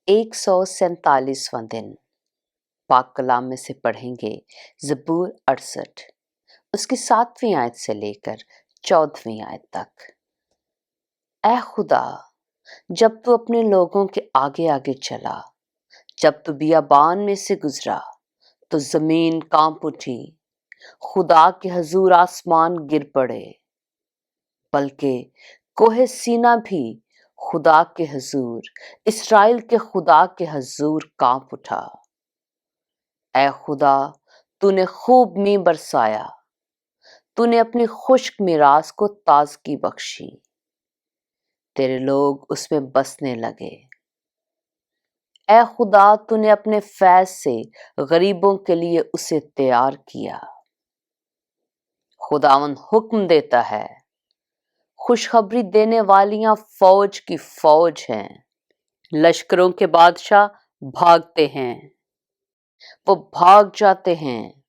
147वां दिन पाक कलाम में से पढ़ेंगे ज़बूर 68 उसकी 7वीं आयत से लेकर 14वीं आयत तक। ऐ खुदा, जब तू अपने लोगों के आगे आगे चला, जब तू बियाबान में से गुजरा तो जमीन कांप उठी, खुदा के हजूर आसमान गिर पड़े, बल्कि कोहे सीना भी खुदा के हजूर, इस्राएल के खुदा के हजूर कांप उठा। ऐ खुदा, तूने खूब मींह बरसाया, तूने अपनी खुश्क मिरास को ताजगी बख्शी, तेरे लोग उसमें बसने लगे। ऐ खुदा, तूने अपने फैज से गरीबों के लिए उसे तैयार किया। खुदावन हुक्म देता है, खुशखबरी देने वालियां फौज की फौज हैं, लश्करों के बादशाह भागते हैं, वो भाग जाते हैं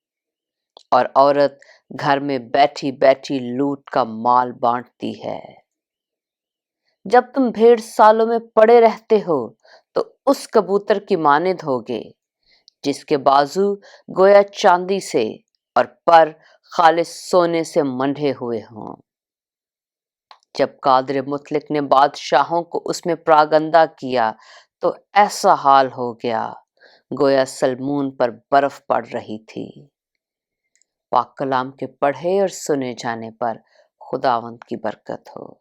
और औरत घर में बैठी बैठी लूट का माल बांटती है। जब तुम भेड़ सालों में पड़े रहते हो तो उस कबूतर की मानिंद होगे जिसके बाजू गोया चांदी से और पर खालिस सोने से मंढे हुए हों। जब कादिर मुतलक ने बादशाहों को उसमें प्रागंदा किया तो ऐसा हाल हो गया गोया सलमून पर बर्फ पड़ रही थी। पाक कलाम के पढ़े और सुने जाने पर खुदावंद की बरकत हो।